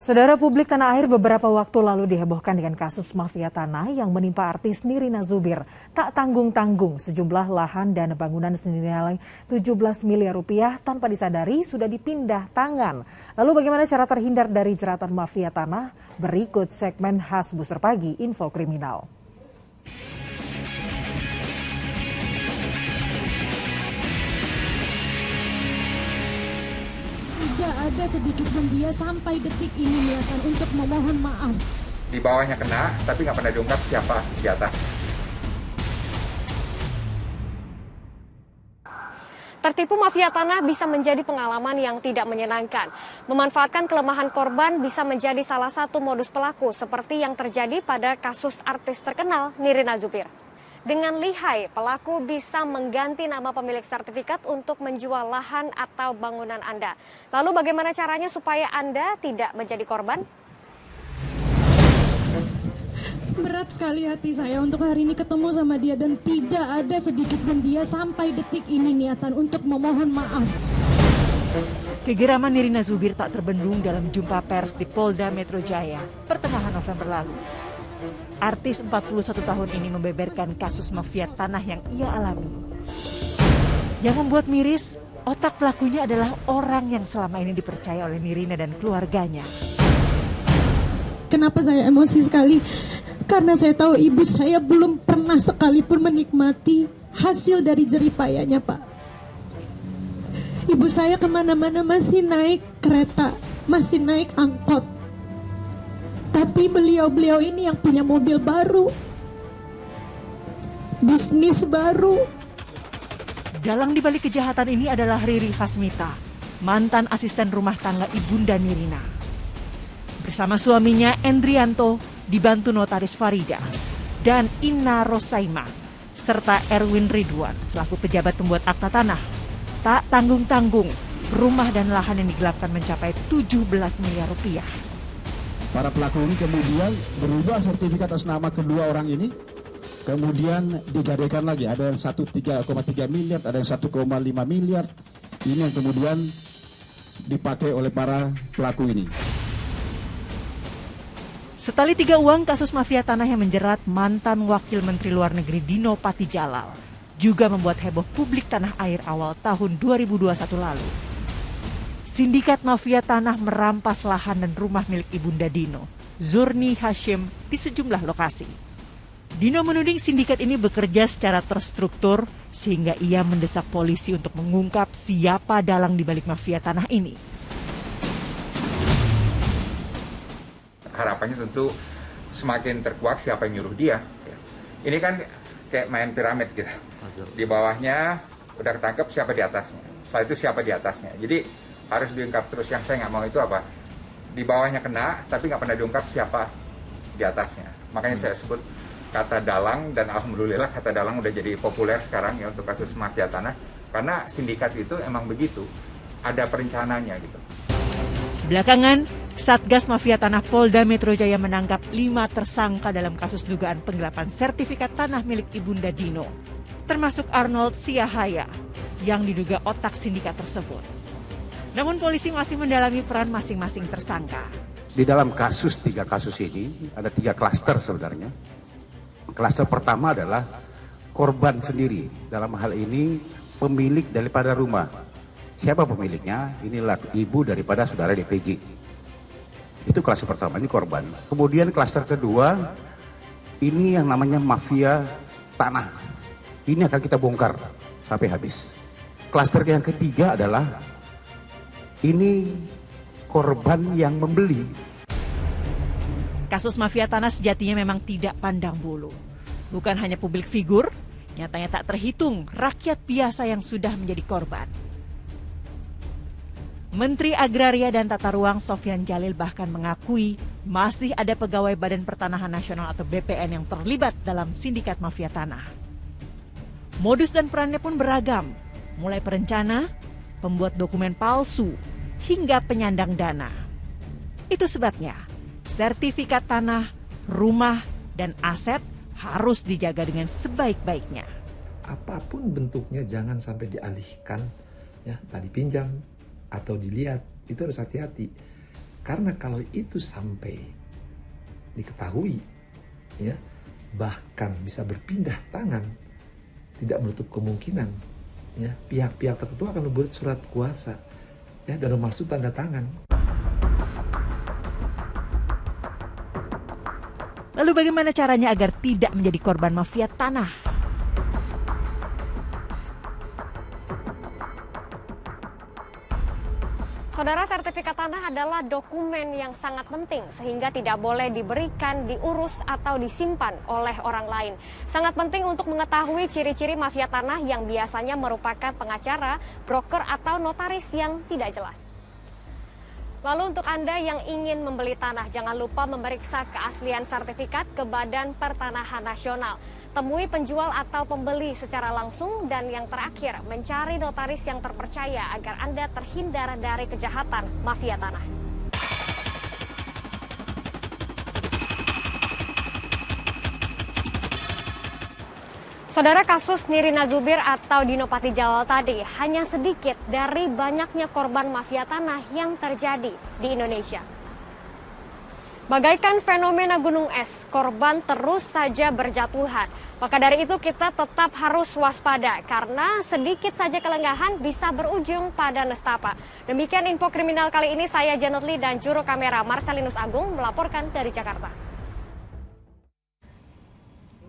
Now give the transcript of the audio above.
Saudara, publik tanah air beberapa waktu lalu dihebohkan dengan kasus mafia tanah yang menimpa artis Nirina Zubir. Tak tanggung-tanggung, sejumlah lahan dan bangunan senilai 17 miliar rupiah tanpa disadari sudah dipindah tangan. Lalu bagaimana cara terhindar dari jeratan mafia tanah? Berikut segmen khas Buser Pagi, Info Kriminal. Tidak ada sedikit pun dia sampai detik ini niatan untuk memohon maaf. Di bawahnya kena, tapi nggak pernah diungkap siapa di atas. Tertipu mafia tanah bisa menjadi pengalaman yang tidak menyenangkan. Memanfaatkan kelemahan korban bisa menjadi salah satu modus pelaku seperti yang terjadi pada kasus artis terkenal Nirina Zubir. Dengan lihai, pelaku bisa mengganti nama pemilik sertifikat untuk menjual lahan atau bangunan Anda. Lalu bagaimana caranya supaya Anda tidak menjadi korban? Berat sekali hati saya untuk hari ini ketemu sama dia dan tidak ada sedikit pun dia sampai detik ini niatan untuk memohon maaf. Kegeraman Nirina Zubir tak terbendung dalam jumpa pers di Polda Metro Jaya pertengahan November lalu. Artis 41 tahun ini membeberkan kasus mafia tanah yang ia alami. Yang membuat miris, otak pelakunya adalah orang yang selama ini dipercaya oleh Nirina dan keluarganya. Kenapa saya emosi sekali? Karena saya tahu ibu saya belum pernah sekalipun menikmati hasil dari jeripayanya, Pak. Ibu saya kemana-mana masih naik kereta, masih naik angkot. Tapi beliau-beliau ini yang punya mobil baru, bisnis baru. Dalang dibalik kejahatan ini adalah Riri Hasmita, mantan asisten rumah tangga ibunda Nirina. Bersama suaminya Endrianto, dibantu notaris Farida, dan Inna Rosaima, serta Erwin Ridwan selaku pejabat pembuat akta tanah. Tak tanggung-tanggung, rumah dan lahan yang digelapkan mencapai 17 miliar rupiah. Para pelaku ini kemudian berubah sertifikat atas nama kedua orang ini, kemudian digadaikan lagi. Ada yang 1,3 miliar, ada yang 1,5 miliar. Ini yang kemudian dipakai oleh para pelaku ini. Setali tiga uang, kasus mafia tanah yang menjerat mantan Wakil Menteri Luar Negeri Dino Patijalal juga membuat heboh publik tanah air awal tahun 2021 lalu. Sindikat mafia tanah merampas lahan dan rumah milik ibunda Dino, Zurni Hashim, di sejumlah lokasi. Dino menuding sindikat ini bekerja secara terstruktur sehingga ia mendesak polisi untuk mengungkap siapa dalang di balik mafia tanah ini. Harapannya tentu semakin terkuak siapa yang nyuruh dia. Ini kan kayak main piramid gitu. Di bawahnya udah ketangkep siapa di atasnya. Setelah itu siapa di atasnya. Jadi harus diungkap terus. Yang saya nggak mau itu apa? Di bawahnya kena, tapi nggak pernah diungkap siapa di atasnya. Makanya saya sebut kata dalang, dan alhamdulillah kata dalang udah jadi populer sekarang ya untuk kasus mafia tanah. Karena sindikat itu emang begitu, ada perencananya gitu. Belakangan, Satgas Mafia Tanah Polda Metro Jaya menangkap 5 tersangka dalam kasus dugaan penggelapan sertifikat tanah milik ibunda Dino, termasuk Arnold Siahaya yang diduga otak sindikat tersebut. Namun polisi masih mendalami peran masing-masing tersangka. Di dalam tiga kasus ini ada 3 klaster sebenarnya. Klaster pertama adalah korban sendiri. Dalam hal ini pemilik daripada rumah. Siapa pemiliknya? Inilah ibu daripada saudara DPJ. Itu klaster pertama, ini korban. Kemudian klaster kedua, ini yang namanya mafia tanah. Ini akan kita bongkar sampai habis. Klaster yang ketiga adalah ini korban yang membeli. Kasus mafia tanah sejatinya memang tidak pandang bulu. Bukan hanya publik figur, nyatanya tak terhitung rakyat biasa yang sudah menjadi korban. Menteri Agraria dan Tata Ruang Sofyan Jalil bahkan mengakui masih ada pegawai Badan Pertanahan Nasional atau BPN yang terlibat dalam sindikat mafia tanah. Modus dan perannya pun beragam, mulai perencana, pembuat dokumen palsu, hingga penyandang dana. Itu sebabnya sertifikat tanah, rumah, dan aset harus dijaga dengan sebaik-baiknya. Apapun bentuknya jangan sampai dialihkan, ya, tadi pinjam atau dilihat, itu harus hati-hati. Karena kalau itu sampai diketahui, ya, bahkan bisa berpindah tangan, tidak menutup kemungkinan, ya, pihak-pihak tertentu akan membuat surat kuasa, ya, dan memalsu tanda tangan. Lalu bagaimana caranya agar tidak menjadi korban mafia tanah? Saudara, sertifikat tanah adalah dokumen yang sangat penting sehingga tidak boleh diberikan, diurus, atau disimpan oleh orang lain. Sangat penting untuk mengetahui ciri-ciri mafia tanah yang biasanya merupakan pengacara, broker, atau notaris yang tidak jelas. Lalu untuk Anda yang ingin membeli tanah, jangan lupa memeriksa keaslian sertifikat ke Badan Pertanahan Nasional. Temui penjual atau pembeli secara langsung, dan yang terakhir, mencari notaris yang terpercaya agar Anda terhindar dari kejahatan mafia tanah. Saudara, kasus Nirina Zubir atau Dino Patijalal tadi hanya sedikit dari banyaknya korban mafia tanah yang terjadi di Indonesia. Bagaikan fenomena gunung es, korban terus saja berjatuhan. Maka dari itu kita tetap harus waspada karena sedikit saja kelengahan bisa berujung pada nestapa. Demikian info kriminal kali ini, saya Janet Lee dan juru kamera Marcelinus Agung melaporkan dari Jakarta.